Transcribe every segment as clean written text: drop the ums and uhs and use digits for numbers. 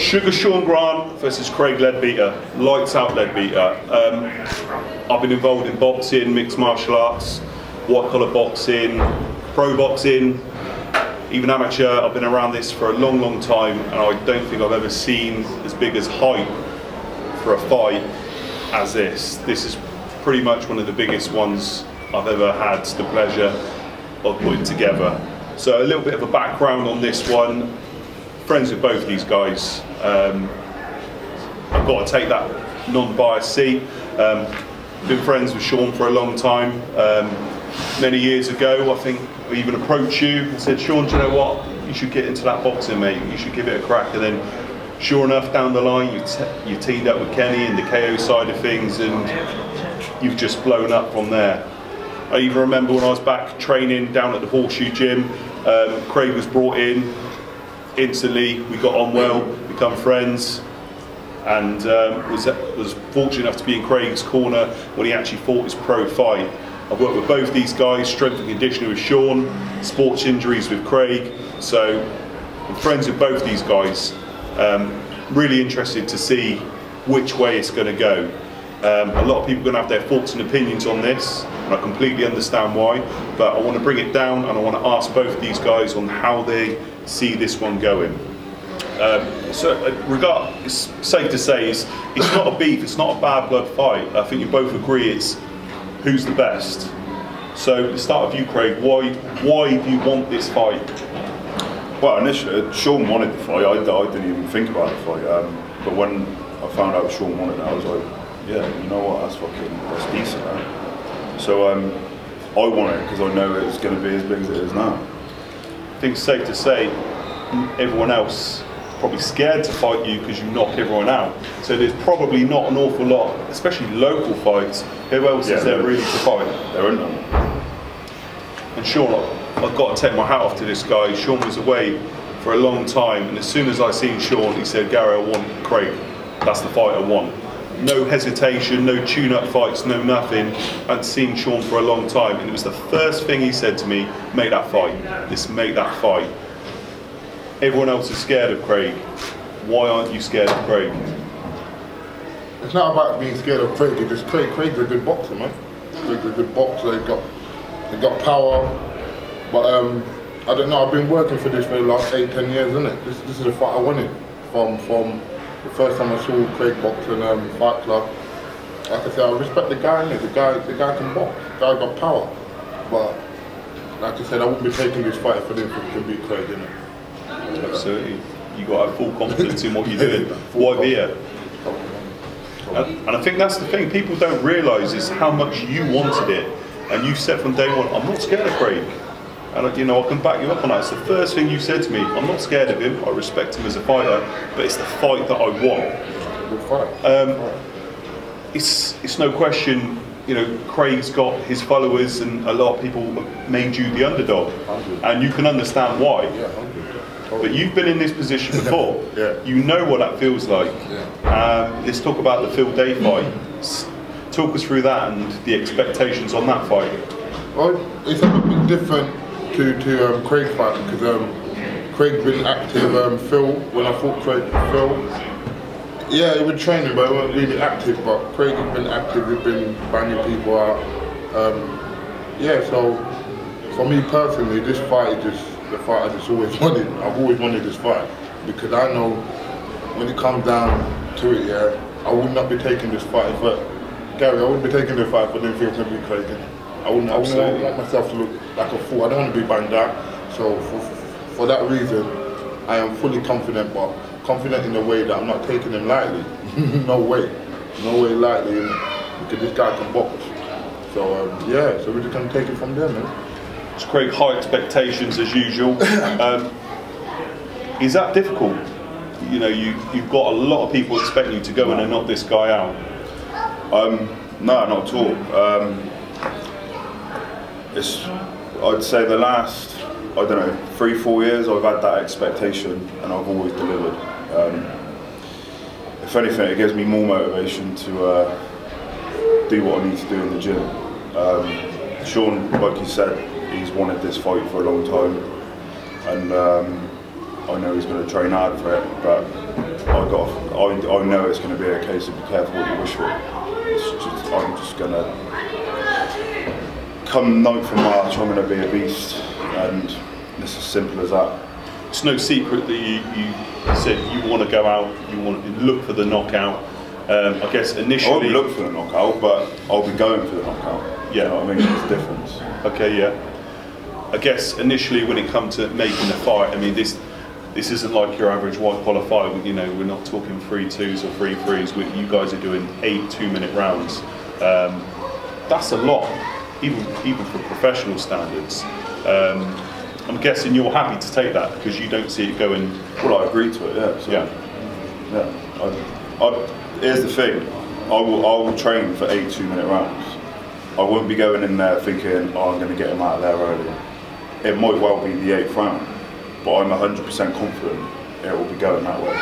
Sugar Sean Grant versus Craig Leadbeater. Lights out Leadbeater. I've been involved in boxing, mixed martial arts, white collar boxing, pro boxing, even amateur. I've been around this for a long, long time, and I don't think I've ever seen as big as hype for a fight as this. This is pretty much one of the biggest ones I've ever had the pleasure of putting together. So a little bit of a background on this one. Friends with both these guys. I've got to take that non-biased seat. Been friends with Sean for a long time. Many years ago, I think I even approached you and said, Sean, do you know what? You should get into that boxing, mate. You should give it a crack. And then, sure enough, down the line, you teamed up with Kenny and the KO side of things, and you've just blown up from there. I even remember when I was back training down at the Horseshoe Gym, Craig was brought in. Instantly, we got on well, become friends, and was fortunate enough to be in Craig's corner when he actually fought his pro fight. I've worked with both these guys, strength and conditioning with Sean, sports injuries with Craig, so I'm friends with both these guys. Really interested to see which way it's going to go. A lot of people are going to have their thoughts and opinions on this, and I completely understand why, but I want to bring it down and I want to ask both these guys on how they see this one going. It's safe to say it's not a beef, it's not a bad blood fight. I think you both agree it's who's the best. So to start with you, Craig, why do you want this fight? Well, initially Sean wanted the fight. I didn't even think about the fight, but when I found out Sean wanted it, I was like, yeah, you know what, that's decent, right? So I want it because I know it's going to be as big as it is now. I think it's safe to say everyone else is probably scared to fight you because you knock everyone out. So there's probably not an awful lot, especially local fights. Who else is there really to fight? There aren't none. And Sean, I've got to take my hat off to this guy. Sean was away for a long time, and as soon as I seen Sean, he said, Gary, I want Craig. That's the fight I want. No hesitation, no tune-up fights, no nothing. I'd seen Sean for a long time, and it was the first thing he said to me, make that fight, just make that fight. Everyone else is scared of Craig. Why aren't you scared of Craig? It's not about being scared of Craig, it's just Craig's a good boxer, man. Craig's a good boxer, he got power, but I don't know, I've been working for this for the last 8-10 years, isn't it? This is the fight I wanted from the first time I saw Craig box in Fight Club. Like I said, I respect the guy, innit? The guy can box, the guy got power. But like I said, I wouldn't be taking this fight for him to beat Craig, innit? Absolutely. You got to have full confidence in what you're doing. Why be here? And I think that's the thing people don't realise is how much you wanted it, and you said from day one, I'm not scared of Craig. And I can back you up on that. It's the first thing you said to me. I'm not scared of him. I respect him as a fighter, but it's the fight that I want. Good fight. It's no question. Craig's got his followers, and a lot of people made you the underdog, and you can understand why. Yeah, but you've been in this position before. Yeah. You know what that feels like. Yeah. Let's talk about the Phil Day fight. Talk us through that and the expectations on that fight. Well, it's a bit different to Craig's fight because Craig's been active. Phil, when I fought Phil, yeah, he was training, but he wasn't really active. But Craig has been active. He's been banging people out. Yeah, so for me personally, this fight is just the fight I just always wanted. I've always wanted this fight because I know when it comes down to it, yeah, I would not be taking this fight for Gary. I wouldn't be taking this fight for them Phil to be Craig. I wouldn't want myself to look like a fool. I don't want to be banged out. So for that reason, I am fully confident, but confident in a way that I'm not taking him lightly. No way lightly, because this guy can box. So yeah, so we're just gonna take it from there, man. It's Craig, high expectations as usual. Is that difficult? You've got a lot of people expecting you to go in and knock this guy out. No, not at all. I'd say the last, 3-4 years I've had that expectation and I've always delivered. If anything, it gives me more motivation to do what I need to do in the gym. Sean, like you said, he's wanted this fight for a long time, and I know he's going to train hard for it, but I know it's going to be a case of be careful what you wish for. I'm just going to come 9th of March. I'm going to be a beast, and it's as simple as that. It's no secret that you said you want to go out, you want to look for the knockout. I guess initially... I won't look for the knockout, but I'll be going for the knockout. Yeah. You know what I mean? There's a difference. Okay, yeah. I guess initially when it comes to making a fight, I mean, this isn't like your average white collar fight. You know, we're not talking 3-2s or 3-3s. You guys are doing 8 2-minute rounds. That's a lot, even for professional standards. I'm guessing you're happy to take that because you don't see it going. Well, I agree to it. Yeah. So, yeah. Here's the thing. I will train for 8 2-minute rounds. I won't be going in there thinking, oh, I'm going to get him out of there early. It might well be the 8th round, but I'm 100% confident it will be going that way,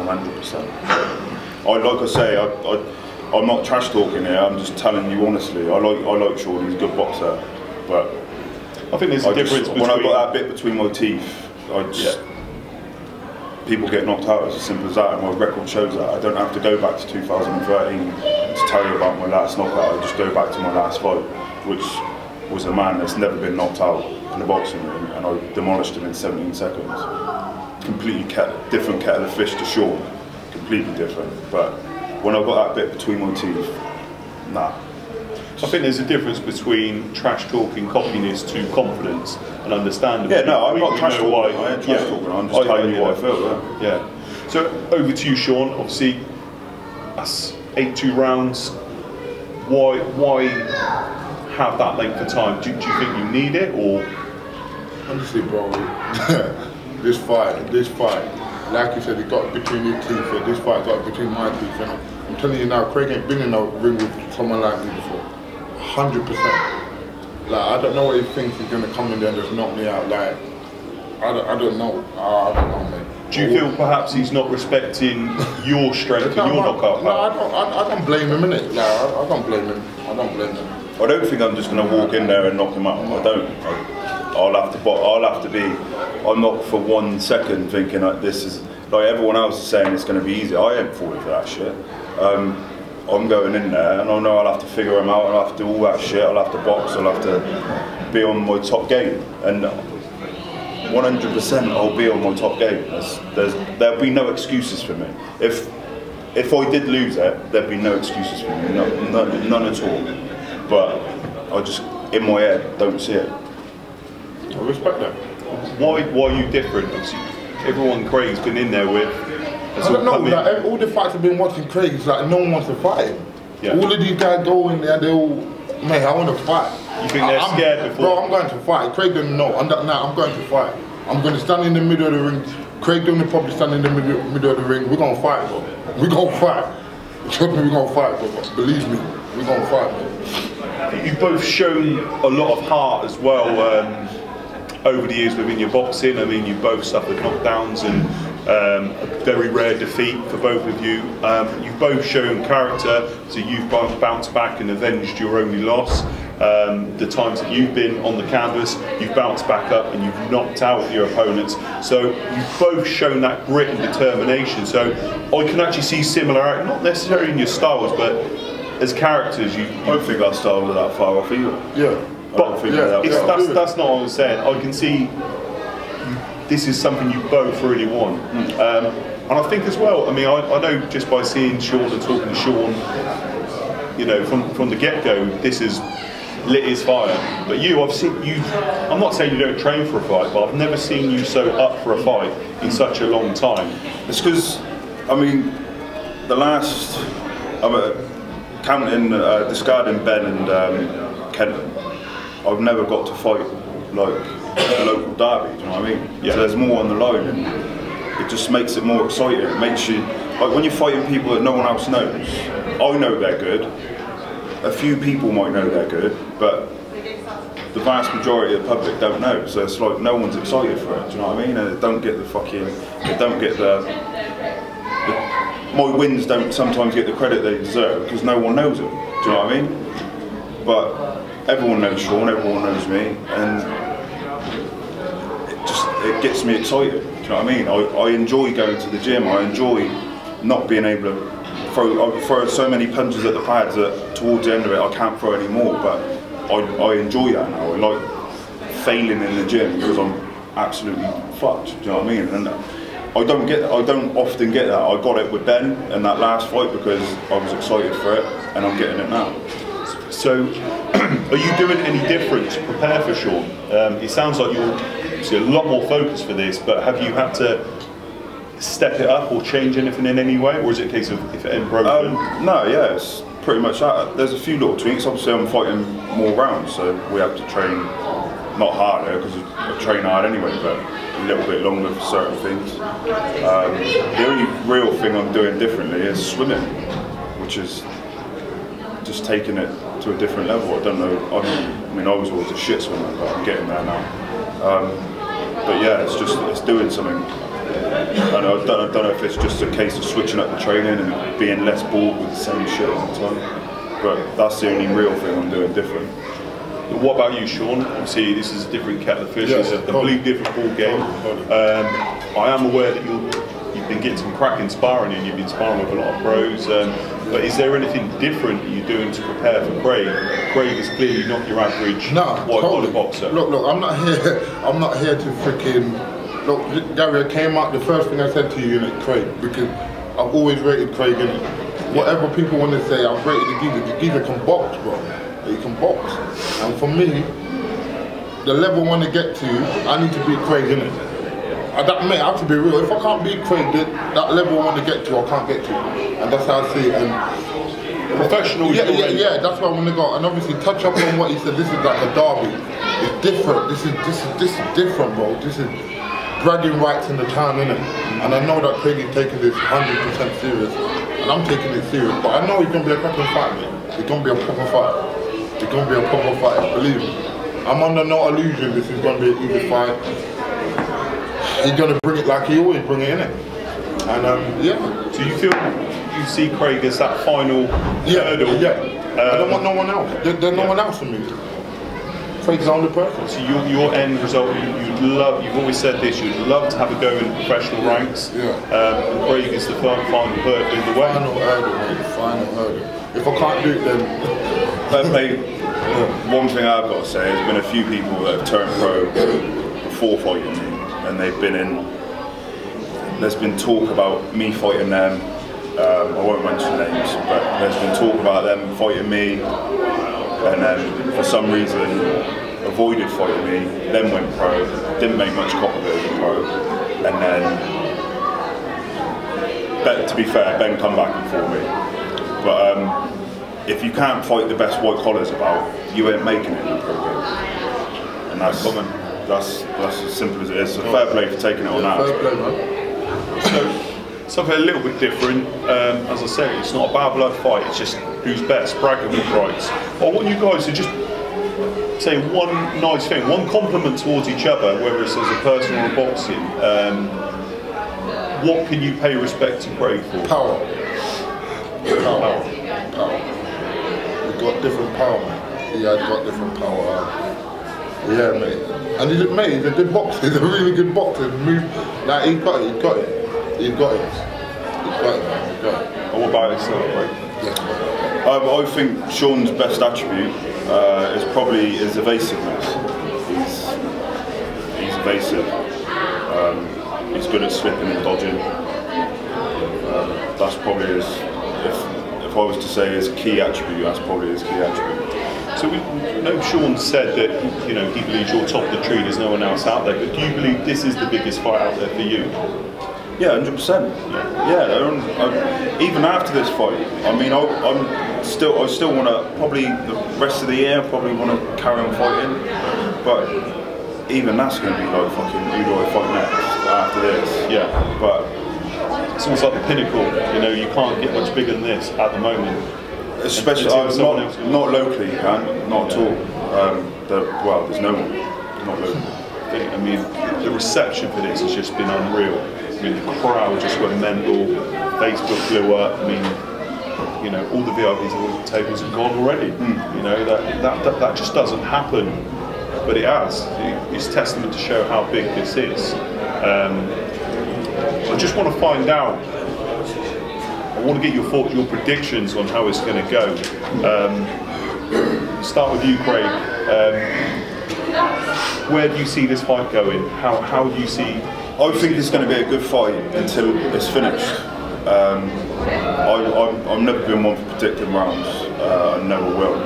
100%. Like I say, I'm not trash talking here. I'm just telling you honestly. I like Sean. He's a good boxer, but I think there's a difference between... When I got that bit between my teeth, people get knocked out. It's as simple as that, and my record shows that. I don't have to go back to 2013 to tell you about my last knockout. I just go back to my last fight, which was a man that's never been knocked out in the boxing ring, and I demolished him in 17 seconds. Completely different kettle of fish to Sean, completely different. But when I got that bit between my teeth, nah. I think there's a difference between trash talking cockiness to confidence and understanding. Yeah, no, I'm not trash talking. I ain't trash talking. I'm just telling you what I feel. Yeah. So over to you, Sean. Obviously, that's 8-2 rounds. Why have that length of time? Do you think you need it, or? Honestly, bro, this fight, like you said, it got between your teeth. And this fight got between my teeth, and I'm telling you now, Craig ain't been in a ring with someone like me before. 100%. Like, I don't know what he thinks he's gonna come in there and just knock me out. Like, I don't know. I don't know, mate. Do you feel perhaps he's not respecting your strength and your knockout power? No, I don't blame him, innit? Like, I don't blame him. I don't blame him. I don't think I'm just gonna walk in there and knock him out. I don't. I'll have to be. I'm not for 1 second thinking like this is like everyone else is saying it's gonna be easy. I ain't falling for that shit. I'm going in there and I know I'll have to figure him out, I'll have to do all that shit, I'll have to box, I'll have to be on my top game, and 100% I'll be on my top game. There'll be no excuses for me. If I did lose it, there'd be no excuses for me, none at all. But I just, in my head, don't see it. I respect that. Why are you different? Obviously, everyone Craig's been in there with. I don't know, like, all the fights I've been watching Craig, it's like no one wants to fight him. Yeah. All of these guys go in there, they all, mate, I want to fight. You think they're scared before? Bro, I'm going to fight. Craig doesn't know. I'm going to fight. I'm going to stand in the middle of the ring. Craig doesn't probably stand in the middle of the ring. We're going to fight, bro. We're going to fight. Trust me, we're going to fight, bro. Believe me, we're going to fight, bro. You've both shown a lot of heart as well over the years within your boxing. I mean, you both suffered knockdowns and a very rare defeat for both of you. You've both shown character, so you've bounced back and avenged your only loss. The times that you've been on the canvas, you've bounced back up and you've knocked out your opponents. So you've both shown that grit and determination. So I can actually see similarity, not necessarily in your styles, but as characters. I don't think our styles are that far off either. Yeah. But that's not what I was saying. I can see this is something you both really want. And I think as well, I mean, I know just by seeing Sean and talking to Sean, you know, from the get-go, this is lit his fire. But you, I've seen you, I'm not saying you don't train for a fight, but I've never seen you so up for a fight in such a long time. It's because, I mean, the last, counting, discarding Ben and Kenton, I've never got to fight like a local derby, do you know what I mean? Yeah. So there's more on the line and it just makes it more exciting. It makes you, like when you're fighting people that no one else knows, I know they're good, a few people might know they're good, but the vast majority of the public don't know, so it's like no one's excited for it, do you know what I mean? And it don't get the fucking, my wins don't sometimes get the credit they deserve because no one knows them, do you know what I mean? But everyone knows Sean, everyone knows me, and it gets me excited, do you know what I mean? I enjoy going to the gym, I enjoy not being able to throw so many punches at the pads that towards the end of it I can't throw any more. But I enjoy that now. I like failing in the gym because I'm absolutely fucked. Do you know what I mean? And I don't often get that. I got it with Ben in that last fight because I was excited for it, and I'm getting it now. So, are you doing any different to prepare for Sean? It sounds like you're obviously a lot more focused for this, but have you had to step it up or change anything in any way, or is it a case of if it ain't broken? No, yeah, it's pretty much that. There's a few little tweaks. Obviously, I'm fighting more rounds, so we have to train not harder because I train hard anyway, but a little bit longer for certain things. The only real thing I'm doing differently is swimming, which is just taking it to a different level. I don't know. I mean, I was always a shit swimmer, but I'm getting there now. But yeah, it's doing something. And I don't know if it's just a case of switching up the training and being less bored with the same shit all the time. But that's the only real thing I'm doing different. What about you, Sean? Obviously, this is a different kettle of fish. It's a completely different ball game. I am aware that you've been getting some cracking sparring and you've been sparring with a lot of pros. But is there anything different that you're doing to prepare for Craig? Craig is clearly not your average white collar boxer. Look, I'm not here to freaking. Look, Gary, I came out. The first thing I said to you, Craig, because I've always rated Craig, innit? Whatever people want to say, I've rated the geezer. The geezer can box, bro. He can box. And for me, the level I want to get to, I need to beat Craig, innit? That may have to be real. If I can't beat Craig, that level I want to get to, I can't get to. And that's how I see it. And professional. Yeah, that's where I want to go. And obviously, touch up on what he said. This is like a derby. It's different. This is different, bro. This is bragging rights in the town, innit? And I know that Craig is taking this 100% serious, and I'm taking it serious. But I know he's gonna be a cracking fight, man. It's gonna be a proper fight. It's gonna be a proper fight. Believe me. I'm under no illusion. This is gonna be an easy fight. He's gonna bring it like he always bring it, innit? And yeah. So you feel you see Craig as that final hurdle? Yeah. I don't want no one else. There's no one else for me. Craig's the only person. So your end result, you've always said this, you'd love to have a go in professional ranks. Yeah. And Craig is the final hurdle in the way. Final hurdle, mate. Final hurdle. If I can't do it, then. But mate, one thing I've got to say, there's been a few people that have turned pro before fighting me, and they've been in. There's been talk about me fighting them. I won't mention names, but there's been talk about them fighting me, and then for some reason avoided fighting me, then went pro, didn't make much cop of it as a pro, and then, to be fair, Ben come back and fought me. But if you can't fight the best white collars about, you ain't making it in the pro game. And that's common. That's as simple as it is. So fair play for taking it on that. Fair play, man. So, something a little bit different. As I say, it's not a bad blood fight, it's just who's best, bragging rights. I want you guys to just say one nice thing, one compliment towards each other, whether it's as a person or a boxing. What can you pay respect to Craig for? Power. Power. He's got different power, man. He has got different power. Yeah, mate. And he's a good boxer. He's a really good boxer. He's got it. He's got it. And what about yourself, Craig? Yeah. I think Sean's best attribute is probably his evasiveness. He's evasive. He's good at slipping and dodging. That's probably his. If I was to say his key attribute, that's probably his key attribute. So we know Sean said that he believes you're top of the tree. There's no one else out there. But do you believe this is the biggest fight out there for you? Yeah, 100%. Yeah, even after this fight, I mean, I still want to, probably the rest of the year, probably want to carry on fighting, but even that's going to be like fucking, who do I fight next after this? Yeah. But it's almost like the pinnacle, you can't get much bigger than this at the moment. Especially, not locally, you can, not at all. Well, there's no one, not locally. I mean, the reception for this has just been unreal. I mean, the crowd just went mental. Facebook blew up. I mean, all the VIPs and all the tables have gone already. That just doesn't happen, but it has. It's testament to show how big this is. I just want to find out want to get your thoughts, your predictions on how it's going to go. Start with you, Craig. Where do you see this fight going? How do you see? I think it's going to be a good fight until it's finished. I've never been one for predicting rounds. I never will.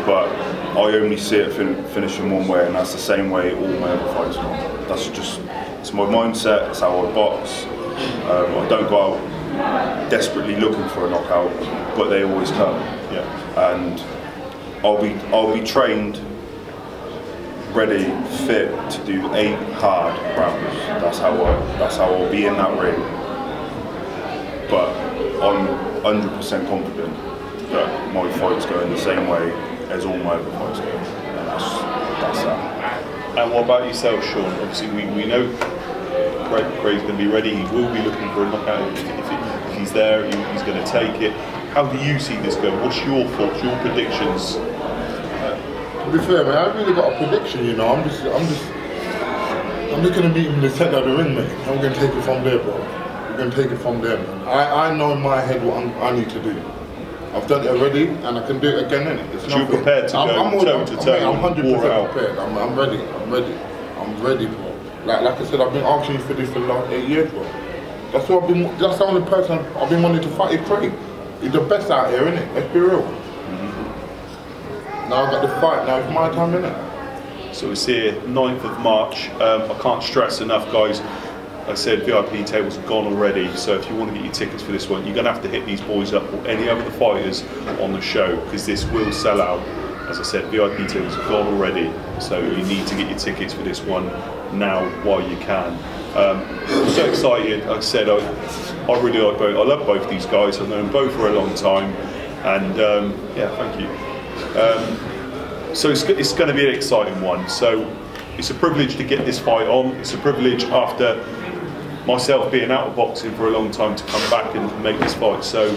But I only see it finishing one way, and that's the same way all my other fights go. That's just, it's my mindset. It's how I box. I don't go out desperately looking for a knockout, but they always come. Yeah. And I'll be trained, ready, fit to do 8 hard rounds. That's how I'll be in that ring. But I'm 100% confident that my fight's going the same way as all my other fights go, and that's that. And what about yourself, Sean? Obviously, we know Craig's going to be ready. He will be looking for a knockout. If he's there, he's going to take it. How do you see this going? What's your thoughts, your predictions? To be fair, man, I haven't really got a prediction, you know. I'm just going to meet him in the centre of the ring, mate. I'm going to take it from there, bro. We're going to take it from there, man. I know in my head what I need to do. I've done it already, and I can do it again, innit? You're prepared to go toe to toe. I'm 100% prepared. I'm ready. I'm ready, bro. Like I said, I've been asking you for this for the last 8 years, bro. That's the only person I've been wanting to fight is Craig. He's the best out here, innit? Let's be real. Now I've got the fight, now it's my time, innit? So it's here, 9th of March. I can't stress enough, guys. Like I said, VIP tables have gone already, so if you want to get your tickets for this one, you're going to have to hit these boys up or any other fighters on the show, because this will sell out. As I said, VIP tables have gone already, so you need to get your tickets for this one now while you can. I'm so excited. Like I said, I really like both. I love both these guys. I've known them both for a long time, and yeah, thank you. So it's going to be an exciting one. So it's a privilege to get this fight on. It's a privilege after myself being out of boxing for a long time to come back and make this fight. So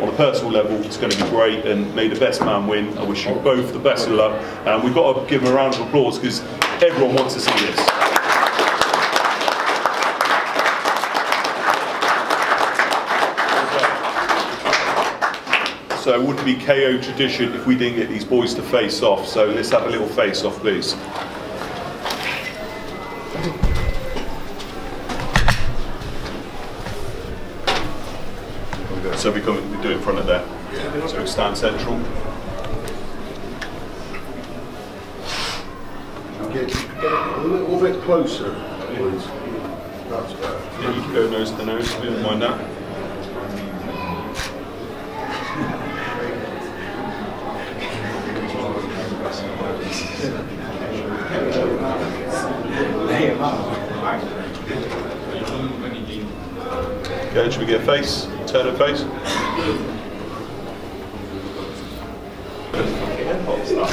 on a personal level, it's going to be great, and may the best man win. I wish you both the best of luck, and we've got to give them a round of applause because everyone wants to see this. So it wouldn't be KO tradition if we didn't get these boys to face off. So let's have a little face off, please. So we do it in front of there. Yeah. So we stand central. Get a little bit closer, please. That's better. Yeah, you can go nose to nose. We don't mind that. Okay, should we get a face? Turn a face? What's that?